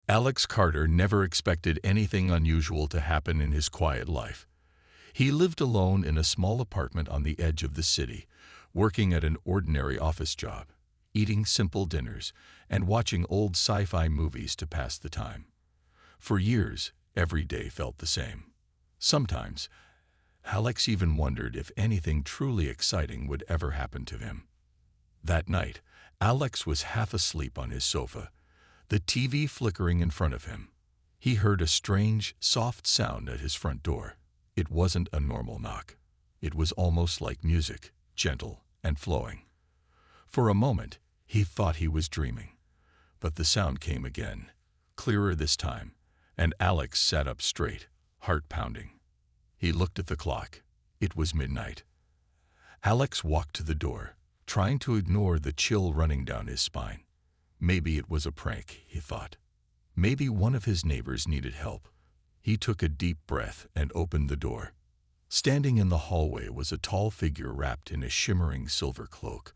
Alex Carter never expected anything unusual to happen in his quiet life. He lived alone in a small apartment on the edge of the city, working at an ordinary office job, eating simple dinners, and watching old sci-fi movies to pass the time. For years, every day felt the same. Sometimes, Alex even wondered if anything truly exciting would ever happen to him. That night, Alex was half asleep on his sofa, the TV flickering in front of him. He heard a strange, soft sound at his front door. It wasn't a normal knock. It was almost like music, gentle and flowing. For a moment, he thought he was dreaming. But the sound came again, clearer this time, and Alex sat up straight, heart pounding. He looked at the clock. It was midnight. Alex walked to the door, trying to ignore the chill running down his spine. Maybe it was a prank, he thought. Maybe one of his neighbors needed help. He took a deep breath and opened the door. Standing in the hallway was a tall figure wrapped in a shimmering silver cloak.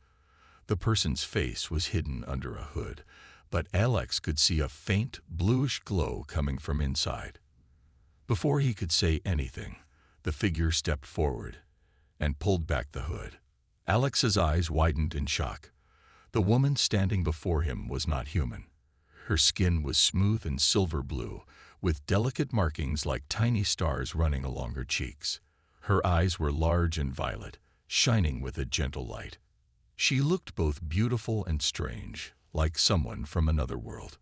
The person's face was hidden under a hood, but Alex could see a faint, bluish glow coming from inside. Before he could say anything, the figure stepped forward and pulled back the hood. Alex's eyes widened in shock. The woman standing before him was not human. Her skin was smooth and silver blue, with delicate markings like tiny stars running along her cheeks. Her eyes were large and violet, shining with a gentle light. She looked both beautiful and strange, like someone from another world.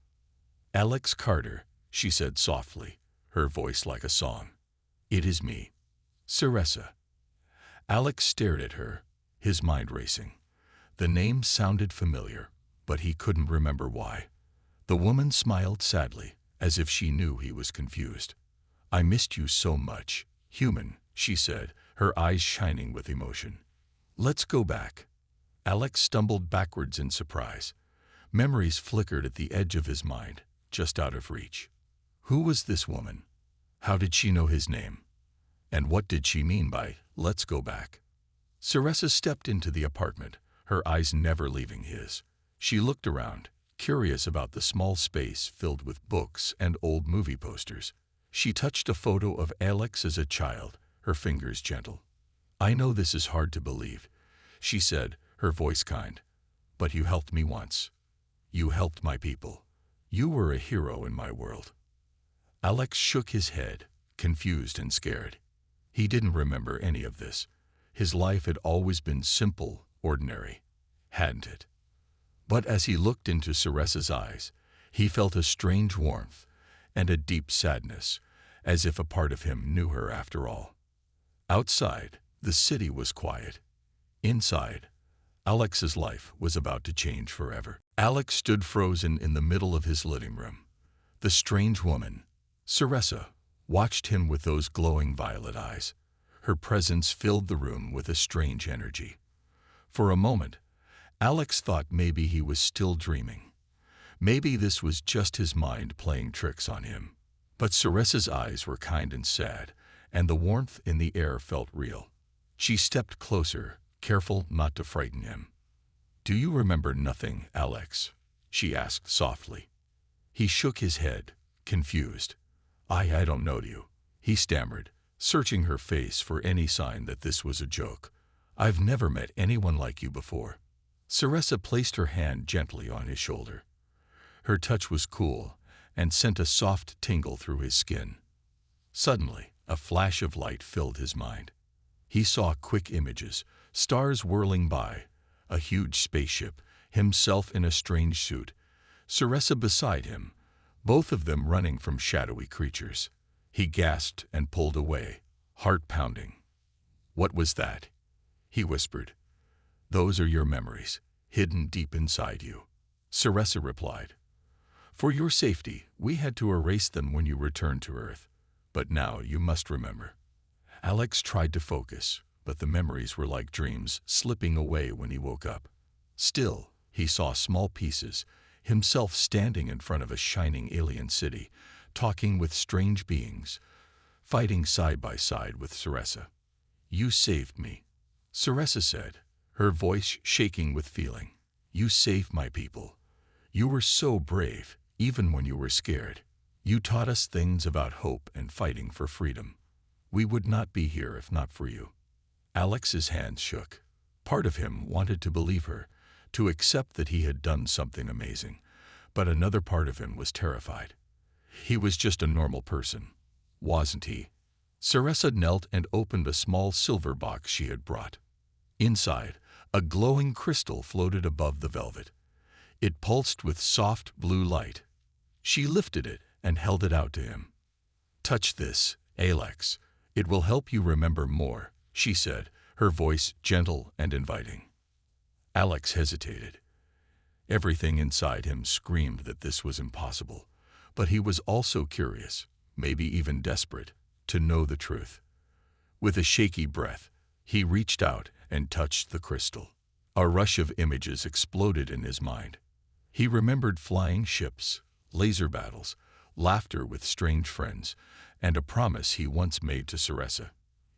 "Alex Carter," she said softly, her voice like a song. "It is me, Ceressa." Alex stared at her, his mind racing. The name sounded familiar, but he couldn't remember why. The woman smiled sadly, as if she knew he was confused. "I missed you so much, human," she said, her eyes shining with emotion. "Let's go back." Alex stumbled backwards in surprise. Memories flickered at the edge of his mind, just out of reach. Who was this woman? How did she know his name? And what did she mean by, "let's go back"? Ceressa stepped into the apartment, her eyes never leaving his. She looked around, curious about the small space filled with books and old movie posters. She touched a photo of Alex as a child, her fingers gentle. "I know this is hard to believe," she said, her voice kind. "But you helped me once. You helped my people. You were a hero in my world." Alex shook his head, confused and scared. He didn't remember any of this. His life had always been simple, ordinary, hadn't it? But as he looked into Ceressa's eyes, he felt a strange warmth and a deep sadness, as if a part of him knew her after all. Outside, the city was quiet. Inside, Alex's life was about to change forever. Alex stood frozen in the middle of his living room. The strange woman, Ceressa, watched him with those glowing violet eyes. Her presence filled the room with a strange energy. For a moment, Alex thought maybe he was still dreaming. Maybe this was just his mind playing tricks on him. But Ceressa's eyes were kind and sad, and the warmth in the air felt real. She stepped closer, careful not to frighten him. "Do you remember nothing, Alex?" she asked softly. He shook his head, confused. I don't know you," he stammered, searching her face for any sign that this was a joke. "I've never met anyone like you before." Ceressa placed her hand gently on his shoulder. Her touch was cool and sent a soft tingle through his skin. Suddenly, a flash of light filled his mind. He saw quick images, stars whirling by, a huge spaceship, himself in a strange suit, Ceressa beside him, both of them running from shadowy creatures. He gasped and pulled away, heart pounding. "What was that?" he whispered. "Those are your memories, hidden deep inside you," Ceressa replied. "For your safety, we had to erase them when you returned to Earth. But now you must remember." Alex tried to focus, but the memories were like dreams slipping away when he woke up. Still, he saw small pieces, himself standing in front of a shining alien city, talking with strange beings, fighting side by side with Ceressa. "You saved me," Ceressa said, her voice shaking with feeling. "You saved my people. You were so brave, Even when you were scared, you taught us things about hope and fighting for freedom. We would not be here if not for you." Alex's hands shook. Part of him wanted to believe her, to accept that he had done something amazing, but another part of him was terrified. He was just a normal person, wasn't he? Ceressa knelt and opened a small silver box she had brought. Inside, a glowing crystal floated above the velvet. It pulsed with soft blue light. She lifted it and held it out to him. "Touch this, Alex. It will help you remember more," she said, her voice gentle and inviting. Alex hesitated. Everything inside him screamed that this was impossible, but he was also curious, maybe even desperate, to know the truth. With a shaky breath, he reached out and touched the crystal. A rush of images exploded in his mind. He remembered flying ships, laser battles, laughter with strange friends, and a promise he once made to Ceressa: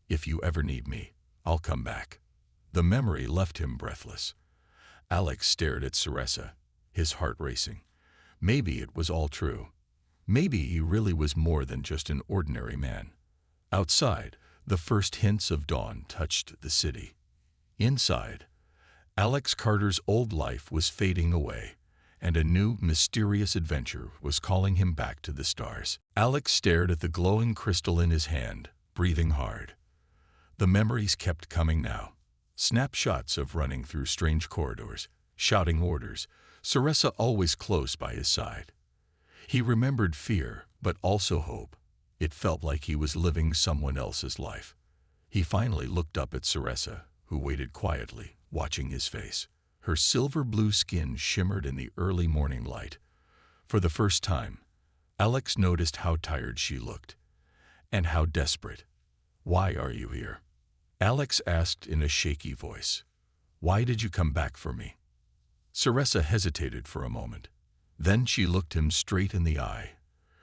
"If you ever need me, I'll come back." The memory left him breathless. Alex stared at Ceressa, his heart racing. Maybe it was all true. Maybe he really was more than just an ordinary man. Outside, the first hints of dawn touched the city. Inside, Alex Carter's old life was fading away, and a new, mysterious adventure was calling him back to the stars. Alex stared at the glowing crystal in his hand, breathing hard. The memories kept coming now. Snapshots of running through strange corridors, shouting orders, Ceressa always close by his side. He remembered fear, but also hope. It felt like he was living someone else's life. He finally looked up at Ceressa, who waited quietly, watching his face. Her silver blue skin shimmered in the early morning light. For the first time, Alex noticed how tired she looked, and how desperate. "Why are you here?" Alex asked in a shaky voice. "Why did you come back for me?" Ceressa hesitated for a moment. Then she looked him straight in the eye,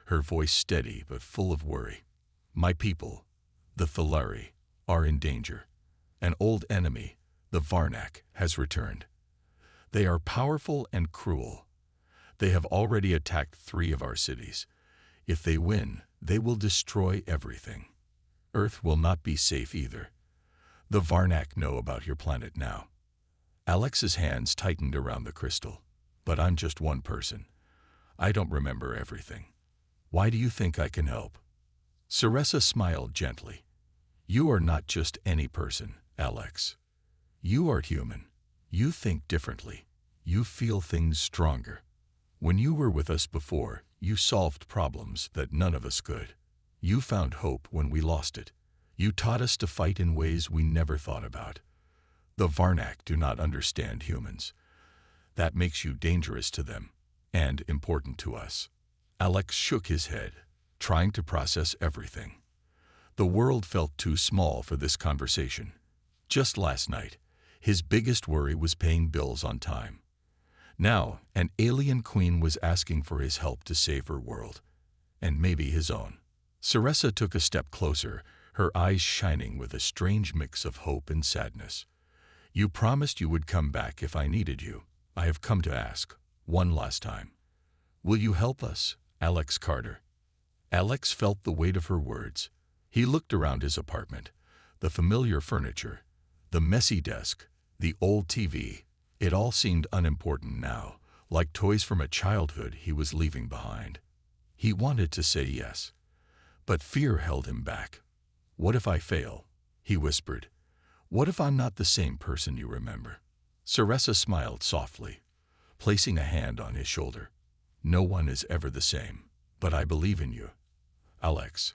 her voice steady but full of worry. "My people, the Thalari, are in danger. An old enemy, the Varnak, has returned. They are powerful and cruel. They have already attacked 3 of our cities. If they win, they will destroy everything. Earth will not be safe either. The Varnak know about your planet now." Alex's hands tightened around the crystal. "But I'm just one person. I don't remember everything. Why do you think I can help?" Ceressa smiled gently. "You are not just any person, Alex. You are human. You think differently. You feel things stronger. When you were with us before, you solved problems that none of us could. You found hope when we lost it. You taught us to fight in ways we never thought about. The Varnak do not understand humans. That makes you dangerous to them, and important to us." Alex shook his head, trying to process everything. The world felt too small for this conversation. Just last night, his biggest worry was paying bills on time. Now, an alien queen was asking for his help to save her world, and maybe his own. Ceressa took a step closer, her eyes shining with a strange mix of hope and sadness. "You promised you would come back if I needed you. I have come to ask, one last time. Will you help us, Alex Carter?" Alex felt the weight of her words. He looked around his apartment. The familiar furniture, the messy desk, the old TV. It all seemed unimportant now, like toys from a childhood he was leaving behind. He wanted to say yes, but fear held him back. "What if I fail?" he whispered. "What if I'm not the same person you remember?" Ceressa smiled softly, placing a hand on his shoulder. "No one is ever the same, but I believe in you, Alex.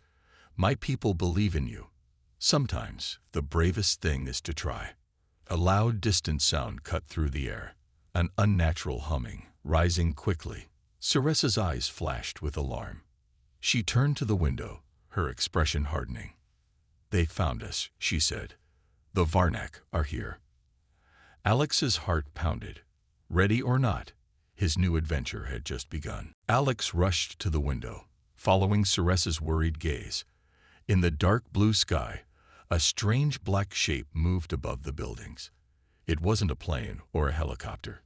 My people believe in you. Sometimes the bravest thing is to try." A loud, distant sound cut through the air, an unnatural humming, rising quickly. Ceressa's eyes flashed with alarm. She turned to the window, her expression hardening. "They found us," she said. "The Varnak are here." Alex's heart pounded. Ready or not, his new adventure had just begun. Alex rushed to the window, following Ceressa's worried gaze. In the dark blue sky, a strange black shape moved above the buildings. It wasn't a plane or a helicopter.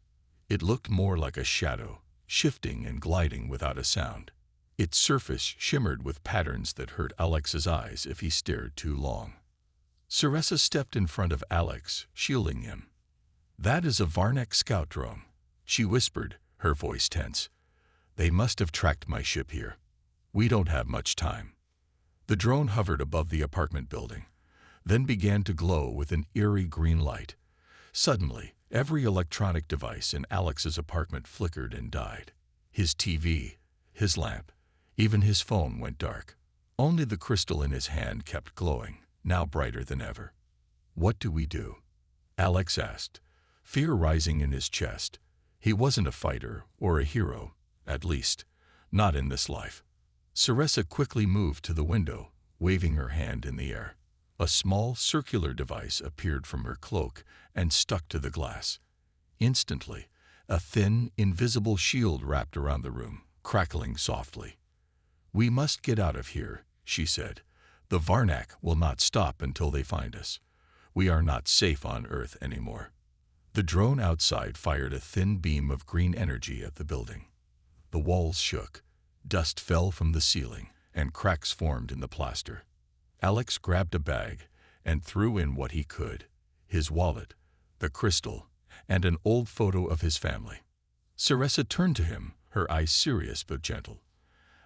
It looked more like a shadow, shifting and gliding without a sound. Its surface shimmered with patterns that hurt Alex's eyes if he stared too long. Saressa stepped in front of Alex, shielding him. "That is a Varnak scout drone," she whispered, her voice tense. "They must have tracked my ship here. We don't have much time." The drone hovered above the apartment building, then began to glow with an eerie green light. Suddenly, every electronic device in Alex's apartment flickered and died. His TV, his lamp, even his phone went dark. Only the crystal in his hand kept glowing, now brighter than ever. "What do we do?" Alex asked, fear rising in his chest. He wasn't a fighter or a hero, at least, not in this life. Saressa quickly moved to the window, waving her hand in the air. A small circular device appeared from her cloak and stuck to the glass. Instantly, a thin, invisible shield wrapped around the room, crackling softly. "We must get out of here," she said. "The Varnak will not stop until they find us. We are not safe on Earth anymore." The drone outside fired a thin beam of green energy at the building. The walls shook, dust fell from the ceiling, and cracks formed in the plaster. Alex grabbed a bag and threw in what he could: his wallet, the crystal, and an old photo of his family. Saressa turned to him, her eyes serious but gentle.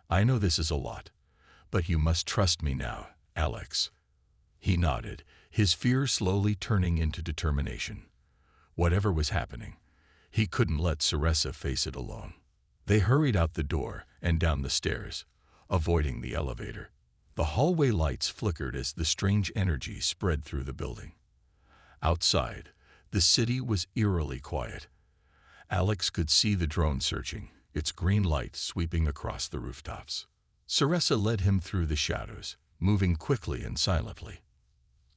"I know this is a lot, but you must trust me now, Alex." He nodded, his fear slowly turning into determination. Whatever was happening, he couldn't let Saressa face it alone. They hurried out the door and down the stairs, avoiding the elevator. The hallway lights flickered as the strange energy spread through the building. Outside, the city was eerily quiet. Alex could see the drone searching, its green light sweeping across the rooftops. Saressa led him through the shadows, moving quickly and silently.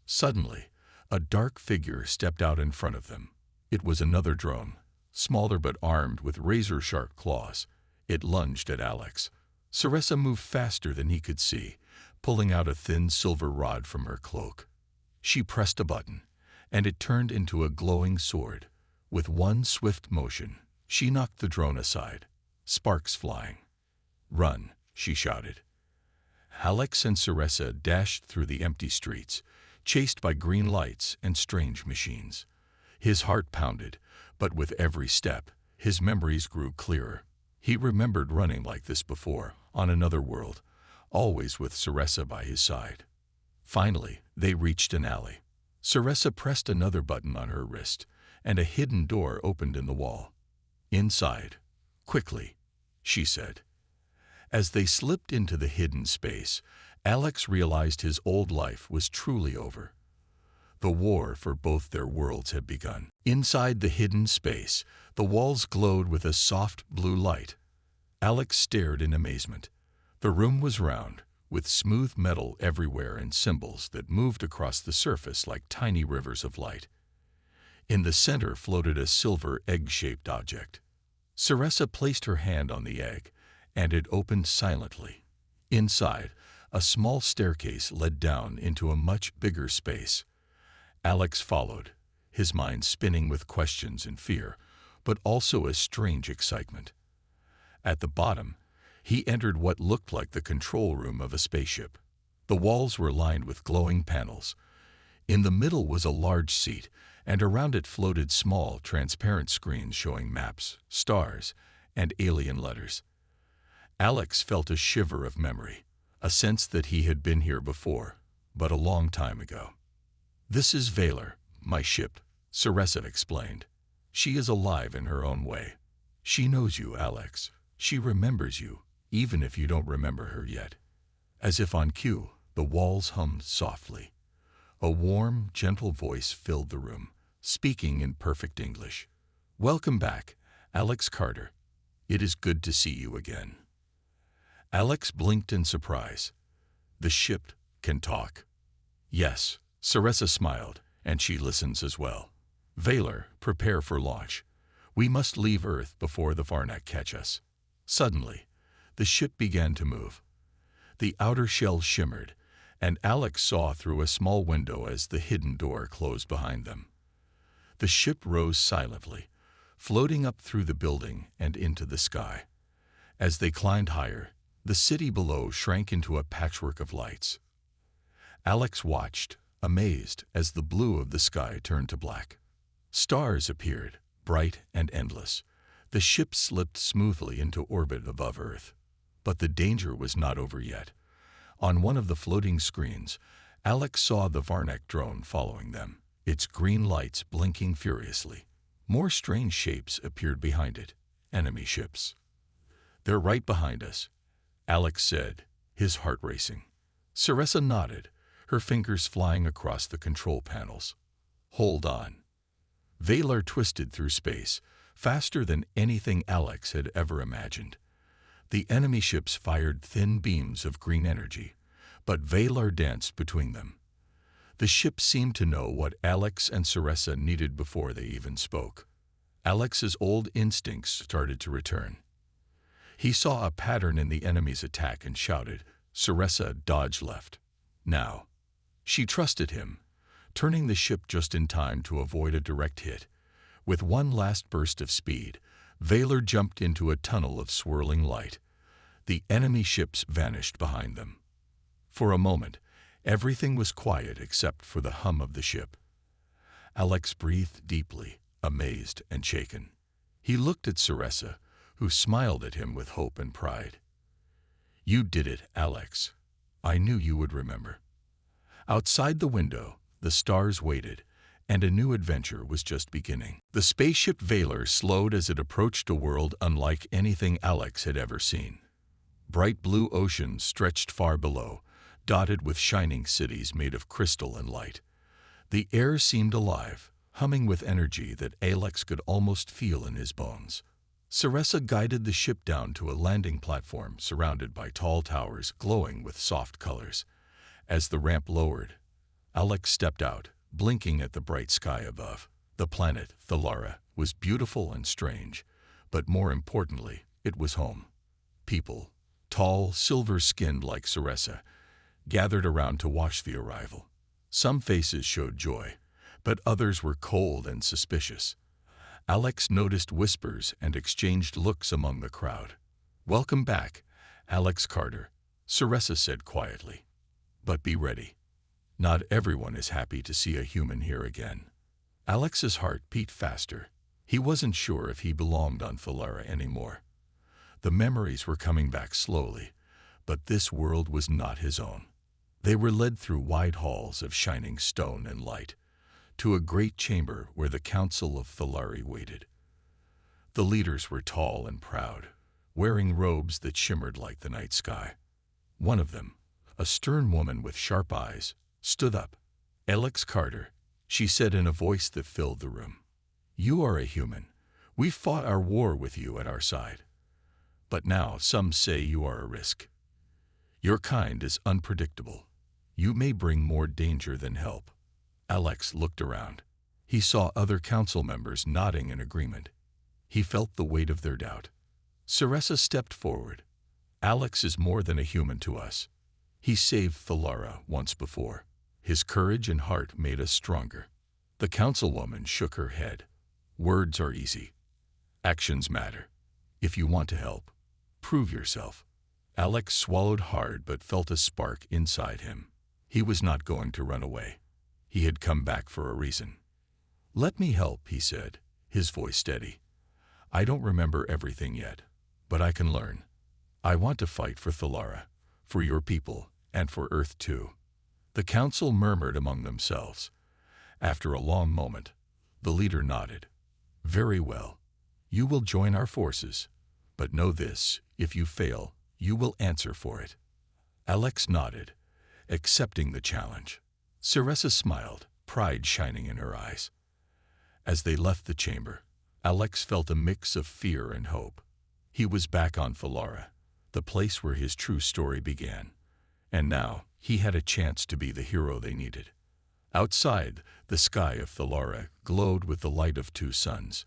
Suddenly, a dark figure stepped out in front of them. It was another drone, smaller but armed with razor-sharp claws. It lunged at Alex. Saressa moved faster than he could see, pulling out a thin silver rod from her cloak. She pressed a button, and it turned into a glowing sword. With one swift motion, she knocked the drone aside, sparks flying. "Run," she shouted. Alex and Saressa dashed through the empty streets, chased by green lights and strange machines. His heart pounded, but with every step, his memories grew clearer. He remembered running like this before, on another world, always with Saressa by his side. Finally, they reached an alley. Saressa pressed another button on her wrist, and a hidden door opened in the wall. "Inside, quickly," she said. As they slipped into the hidden space, Alex realized his old life was truly over. The war for both their worlds had begun. Inside the hidden space, the walls glowed with a soft blue light. Alex stared in amazement. The room was round, with smooth metal everywhere and symbols that moved across the surface like tiny rivers of light. In the center floated a silver egg-shaped object. Saressa placed her hand on the egg, and it opened silently. Inside, a small staircase led down into a much bigger space. Alex followed, his mind spinning with questions and fear, but also a strange excitement. At the bottom, he entered what looked like the control room of a spaceship. The walls were lined with glowing panels. In the middle was a large seat, and around it floated small, transparent screens showing maps, stars, and alien letters. Alex felt a shiver of memory, a sense that he had been here before, but a long time ago. "This is Valor, my ship," Saressa explained. "She is alive in her own way. She knows you, Alex. She remembers you, even if you don't remember her yet." As if on cue, the walls hummed softly. A warm, gentle voice filled the room, speaking in perfect English. "Welcome back, Alex Carter. It is good to see you again." Alex blinked in surprise. "The ship can talk." "Yes," Saressa smiled, "and she listens as well. Valor, prepare for launch. We must leave Earth before the Varnak catch us." Suddenly, the ship began to move. The outer shell shimmered, and Alex saw through a small window as the hidden door closed behind them. The ship rose silently, floating up through the building and into the sky. As they climbed higher, the city below shrank into a patchwork of lights. Alex watched, amazed, as the blue of the sky turned to black. Stars appeared, bright and endless. The ship slipped smoothly into orbit above Earth. But the danger was not over yet. On one of the floating screens, Alex saw the Varnak drone following them, its green lights blinking furiously. More strange shapes appeared behind it, enemy ships. "They're right behind us," Alex said, his heart racing. Saressa nodded, her fingers flying across the control panels. "Hold on." Valar twisted through space, faster than anything Alex had ever imagined. The enemy ships fired thin beams of green energy, but Valar danced between them. The ship seemed to know what Alex and Saressa needed before they even spoke. Alex's old instincts started to return. He saw a pattern in the enemy's attack and shouted. Saressa dodged left. Now. She trusted him, turning the ship just in time to avoid a direct hit. With one last burst of speed, Valar jumped into a tunnel of swirling light. The enemy ships vanished behind them. For a moment, everything was quiet except for the hum of the ship. Alex breathed deeply, amazed and shaken. He looked at Saressa, who smiled at him with hope and pride. "You did it, Alex. I knew you would remember." Outside the window, the stars waited, and a new adventure was just beginning. The spaceship Valar slowed as it approached a world unlike anything Alex had ever seen. Bright blue oceans stretched far below, dotted with shining cities made of crystal and light. The air seemed alive, humming with energy that Alex could almost feel in his bones. Saressa guided the ship down to a landing platform surrounded by tall towers glowing with soft colors. As the ramp lowered, Alex stepped out, blinking at the bright sky above. The planet, Thalara, was beautiful and strange, but more importantly, it was home. People, tall, silver-skinned like Saressa, gathered around to watch the arrival. Some faces showed joy, but others were cold and suspicious. Alex noticed whispers and exchanged looks among the crowd. "Welcome back, Alex Carter," Saressa said quietly. "But be ready. Not everyone is happy to see a human here again." Alex's heart beat faster. He wasn't sure if he belonged on Thalara anymore. The memories were coming back slowly, but this world was not his own. They were led through wide halls of shining stone and light, to a great chamber where the Council of Thalari waited. The leaders were tall and proud, wearing robes that shimmered like the night sky. One of them, a stern woman with sharp eyes, stood up. "Alex Carter," she said in a voice that filled the room. "You are a human. We fought our war with you at our side. But now some say you are a risk. Your kind is unpredictable. You may bring more danger than help." Alex looked around. He saw other council members nodding in agreement. He felt the weight of their doubt. Saressa stepped forward. "Alex is more than a human to us. He saved Thalara once before. His courage and heart made us stronger." The councilwoman shook her head. "Words are easy. Actions matter. If you want to help, prove yourself." Alex swallowed hard but felt a spark inside him. He was not going to run away. He had come back for a reason. "Let me help," he said, his voice steady. "I don't remember everything yet, but I can learn. I want to fight for Thalara, for your people, and for Earth too." The council murmured among themselves. After a long moment, the leader nodded. "Very well. You will join our forces. But know this, if you fail, you will answer for it." Alex nodded, accepting the challenge. Saressa smiled, pride shining in her eyes. As they left the chamber, Alex felt a mix of fear and hope. He was back on Thalara, the place where his true story began. And now, he had a chance to be the hero they needed. Outside, the sky of Thalara glowed with the light of two suns.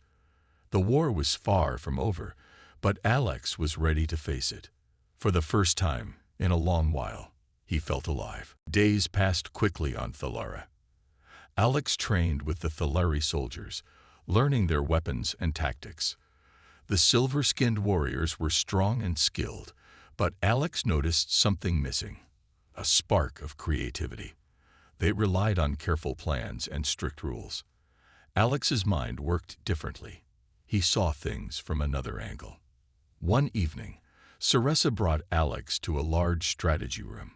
The war was far from over, but Alex was ready to face it. For the first time in a long while, he felt alive. Days passed quickly on Thalara. Alex trained with the Thalari soldiers, learning their weapons and tactics. The silver-skinned warriors were strong and skilled, but Alex noticed something missing, a spark of creativity. They relied on careful plans and strict rules. Alex's mind worked differently. He saw things from another angle. One evening, Ceresa brought Alex to a large strategy room.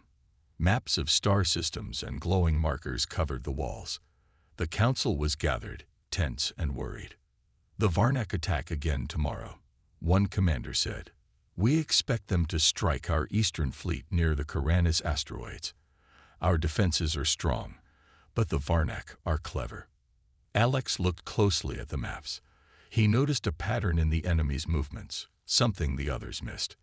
Maps of star systems and glowing markers covered the walls. The council was gathered, tense and worried. "The Varnak attack again tomorrow," one commander said. "We expect them to strike our eastern fleet near the Karanis asteroids. Our defenses are strong, but the Varnak are clever." Alex looked closely at the maps. He noticed a pattern in the enemy's movements, something the others missed.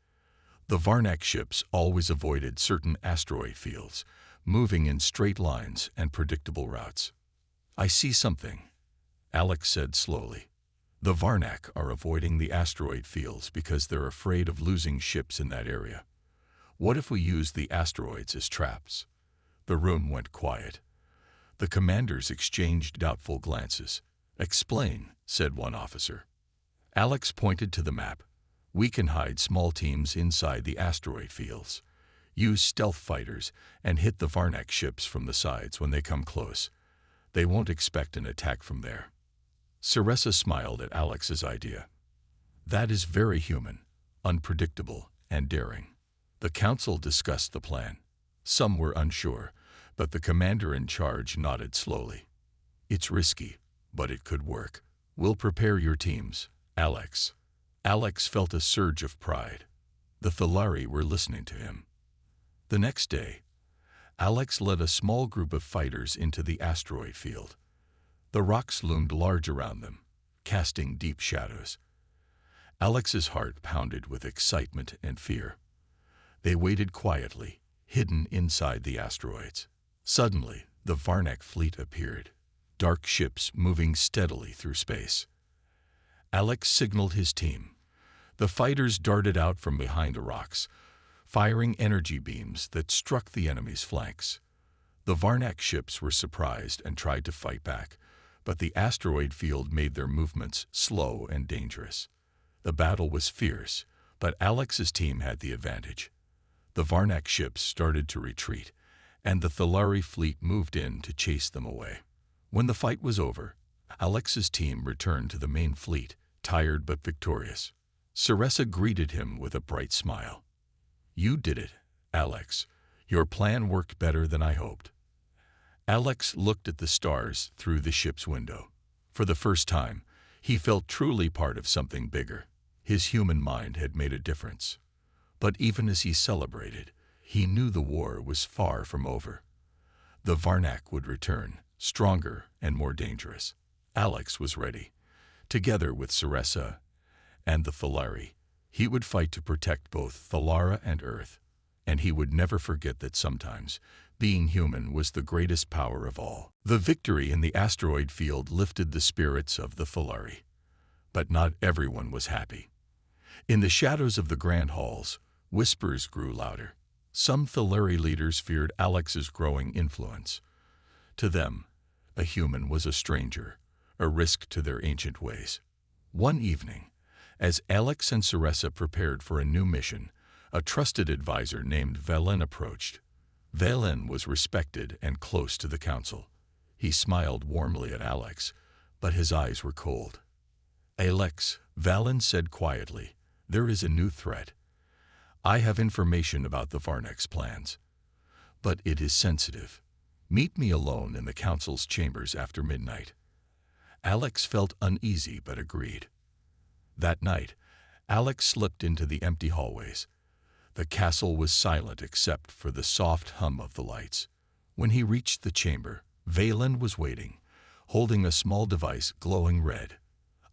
The Varnak ships always avoided certain asteroid fields, moving in straight lines and predictable routes. "I see something," Alex said slowly. "The Varnak are avoiding the asteroid fields because they're afraid of losing ships in that area. What if we use the asteroids as traps?" The room went quiet. The commanders exchanged doubtful glances. "Explain," said one officer. Alex pointed to the map. "We can hide small teams inside the asteroid fields, use stealth fighters, and hit the Varnak ships from the sides when they come close. They won't expect an attack from there." Ceresa smiled at Alex's idea. "That is very human, unpredictable, and daring." The council discussed the plan. Some were unsure, but the commander in charge nodded slowly. "It's risky, but it could work. We'll prepare your teams, Alex." Alex felt a surge of pride. The Thalari were listening to him. The next day, Alex led a small group of fighters into the asteroid field. The rocks loomed large around them, casting deep shadows. Alex's heart pounded with excitement and fear. They waited quietly, hidden inside the asteroids. Suddenly, the Varnak fleet appeared, dark ships moving steadily through space. Alex signaled his team. The fighters darted out from behind the rocks, firing energy beams that struck the enemy's flanks. The Varnak ships were surprised and tried to fight back, but the asteroid field made their movements slow and dangerous. The battle was fierce, but Alex's team had the advantage. The Varnak ships started to retreat, and the Thalari fleet moved in to chase them away. When the fight was over, Alex's team returned to the main fleet, tired but victorious. Ceresa greeted him with a bright smile. "You did it, Alex. Your plan worked better than I hoped." Alex looked at the stars through the ship's window. For the first time, he felt truly part of something bigger. His human mind had made a difference. But even as he celebrated, he knew the war was far from over. The Varnak would return, stronger and more dangerous. Alex was ready. Together with Ceresa and the Thalari, he would fight to protect both Thalara and Earth. And he would never forget that sometimes being human was the greatest power of all. The victory in the asteroid field lifted the spirits of the Thalari. But not everyone was happy. In the shadows of the grand halls, whispers grew louder. Some Thalari leaders feared Alex's growing influence. To them, a human was a stranger, a risk to their ancient ways. One evening, as Alex and Ceresa prepared for a new mission, a trusted advisor named Velen approached. Velen was respected and close to the council. He smiled warmly at Alex, but his eyes were cold. "Alex," Velen said quietly, "there is a new threat. I have information about the Varnak's plans, but it is sensitive. Meet me alone in the council's chambers after midnight." Alex felt uneasy but agreed. That night, Alex slipped into the empty hallways. The castle was silent except for the soft hum of the lights. When he reached the chamber, Velen was waiting, holding a small device glowing red.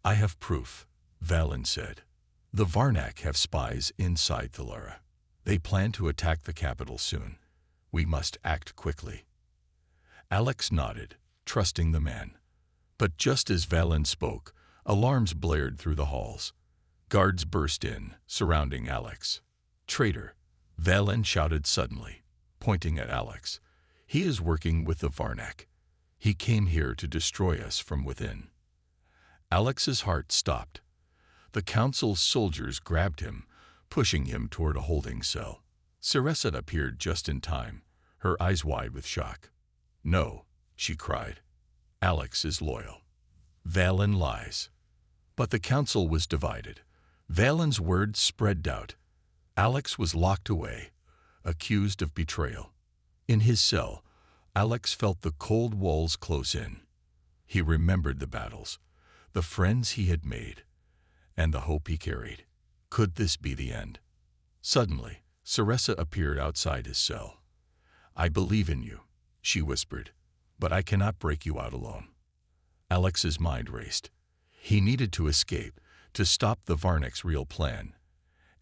"I have proof," Velen said. "The Varnak have spies inside Thalara. They plan to attack the capital soon. We must act quickly." Alex nodded, trusting the man. But just as Velen spoke, alarms blared through the halls. Guards burst in, surrounding Alex. "Traitor," Velen shouted suddenly, pointing at Alex. "He is working with the Varnak. He came here to destroy us from within." Alex's heart stopped. The council's soldiers grabbed him, pushing him toward a holding cell. Ceresa appeared just in time, her eyes wide with shock. "No," she cried. "Alex is loyal. Valen lies." But the council was divided. Valen's words spread doubt. Alex was locked away, accused of betrayal. In his cell, Alex felt the cold walls close in. He remembered the battles, the friends he had made, and the hope he carried. Could this be the end? Suddenly, Ceresa appeared outside his cell. "I believe in you," she whispered, "but I cannot break you out alone." Alex's mind raced. He needed to escape, to stop the Varnak's real plan,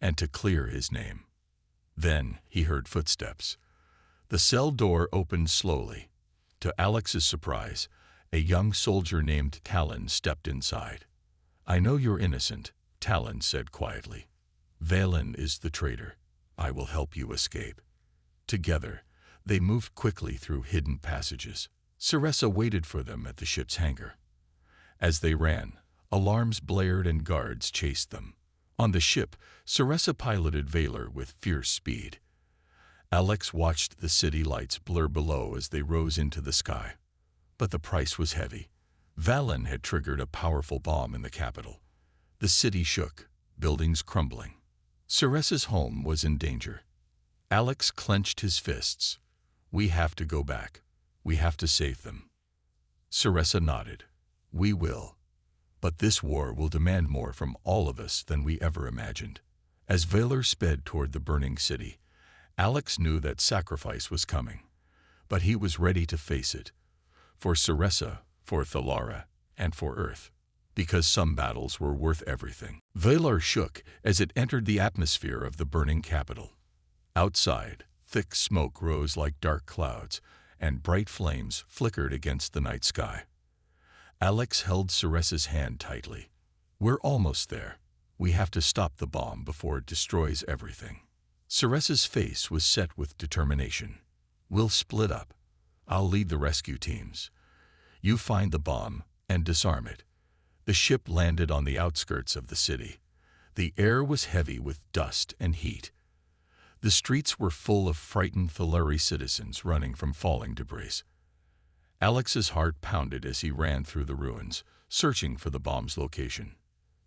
and to clear his name. Then he heard footsteps. The cell door opened slowly. To Alex's surprise, a young soldier named Talon stepped inside. "I know you're innocent," Talon said quietly. "Valen is the traitor. I will help you escape." Together, they moved quickly through hidden passages. Ceresa waited for them at the ship's hangar. As they ran, alarms blared and guards chased them. On the ship, Ceresa piloted Valor with fierce speed. Alex watched the city lights blur below as they rose into the sky. But the price was heavy. Valen had triggered a powerful bomb in the capital. The city shook, buildings crumbling. Ceresa's home was in danger. Alex clenched his fists. "We have to go back. We have to save them." Ceresa nodded. "We will. But this war will demand more from all of us than we ever imagined." As Valor sped toward the burning city, Alex knew that sacrifice was coming. But he was ready to face it. For Ceresa, for Thalara, and for Earth. Because some battles were worth everything. Valor shook as it entered the atmosphere of the burning capital. Outside, thick smoke rose like dark clouds, and bright flames flickered against the night sky. Alex held Ceresa's hand tightly. "We're almost there. We have to stop the bomb before it destroys everything." Ceresa's face was set with determination. "We'll split up. I'll lead the rescue teams. You find the bomb and disarm it." The ship landed on the outskirts of the city. The air was heavy with dust and heat. The streets were full of frightened Thalari citizens running from falling debris. Alex's heart pounded as he ran through the ruins, searching for the bomb's location.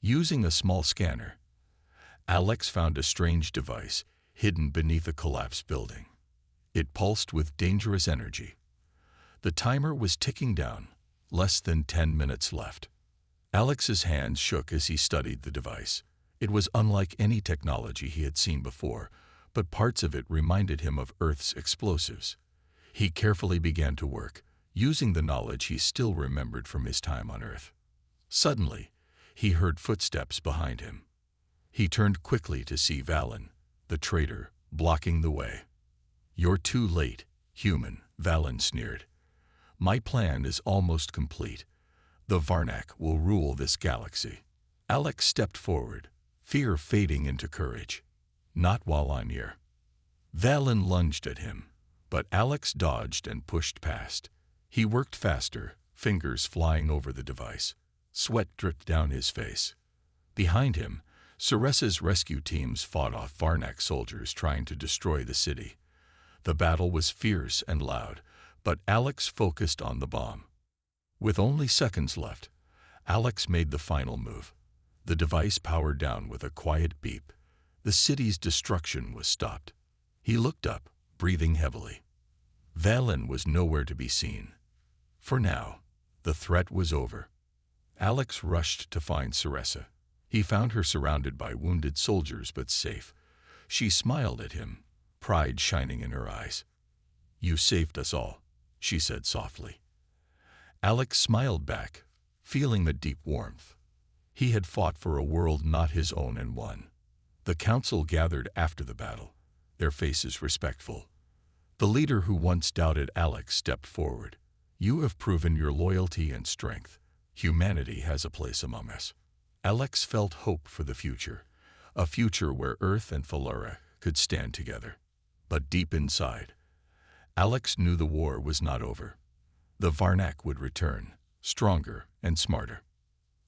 Using a small scanner, Alex found a strange device hidden beneath a collapsed building. It pulsed with dangerous energy. The timer was ticking down, less than 10 minutes left. Alex's hands shook as he studied the device. It was unlike any technology he had seen before, but parts of it reminded him of Earth's explosives. He carefully began to work, using the knowledge he still remembered from his time on Earth. Suddenly, he heard footsteps behind him. He turned quickly to see Valen, the traitor, blocking the way. "You're too late, human," Valen sneered. "My plan is almost complete. The Varnak will rule this galaxy." Alex stepped forward, fear fading into courage. "Not while I'm here." Valen lunged at him, but Alex dodged and pushed past. He worked faster, fingers flying over the device. Sweat dripped down his face. Behind him, Ceresa's rescue teams fought off Varnak soldiers trying to destroy the city. The battle was fierce and loud, but Alex focused on the bomb. With only seconds left, Alex made the final move. The device powered down with a quiet beep. The city's destruction was stopped. He looked up, breathing heavily. Valen was nowhere to be seen. For now, the threat was over. Alex rushed to find Ceresa. He found her surrounded by wounded soldiers but safe. She smiled at him, pride shining in her eyes. "You saved us all," she said softly. Alex smiled back, feeling the deep warmth. He had fought for a world not his own and won. The council gathered after the battle, their faces respectful. The leader who once doubted Alex stepped forward. "You have proven your loyalty and strength. Humanity has a place among us." Alex felt hope for the future, a future where Earth and Thalara could stand together. But deep inside, Alex knew the war was not over. The Varnak would return, stronger and smarter.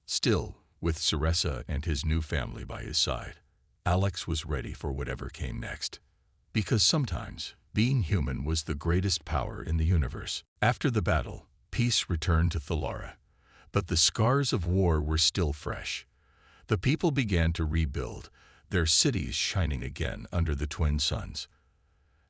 Still, with Ceresa and his new family by his side, Alex was ready for whatever came next. Because sometimes, being human was the greatest power in the universe. After the battle, peace returned to Thalara, but the scars of war were still fresh. The people began to rebuild, their cities shining again under the twin suns.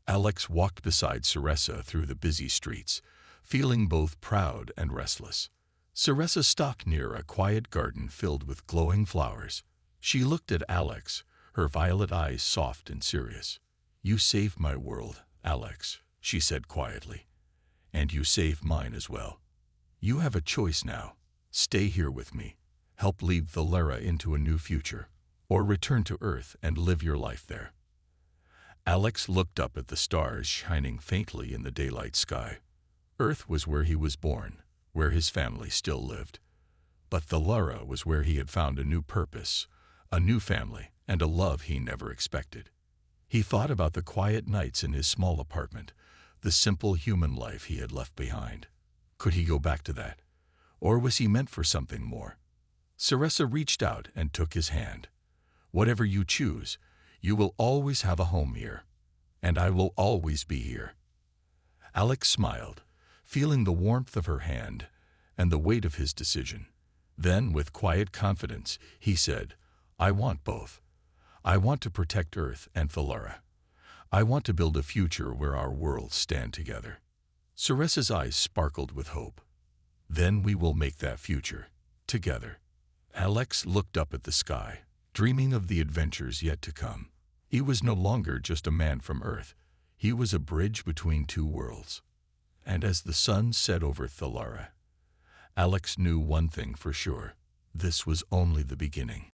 Alex walked beside Ceresa through the busy streets, feeling both proud and restless. Ceresa stopped near a quiet garden filled with glowing flowers. She looked at Alex, her violet eyes soft and serious. "You saved my world, Alex," she said quietly. "And you saved mine as well. You have a choice now. Stay here with me, help lead Thalara into a new future, or return to Earth and live your life there." Alex looked up at the stars shining faintly in the daylight sky. Earth was where he was born, where his family still lived. But Thalara was where he had found a new purpose, a new family, and a love he never expected. He thought about the quiet nights in his small apartment, the simple human life he had left behind. Could he go back to that? Or was he meant for something more? Ceresa reached out and took his hand. "Whatever you choose, you will always have a home here, and I will always be here." Alex smiled, feeling the warmth of her hand and the weight of his decision. Then, with quiet confidence, he said, "I want both. I want to protect Earth and Thalara. I want to build a future where our worlds stand together." Ceresa's eyes sparkled with hope. "Then we will make that future, together." Alex looked up at the sky, dreaming of the adventures yet to come. He was no longer just a man from Earth. He was a bridge between two worlds. And as the sun set over Thalara, Alex knew one thing for sure. This was only the beginning.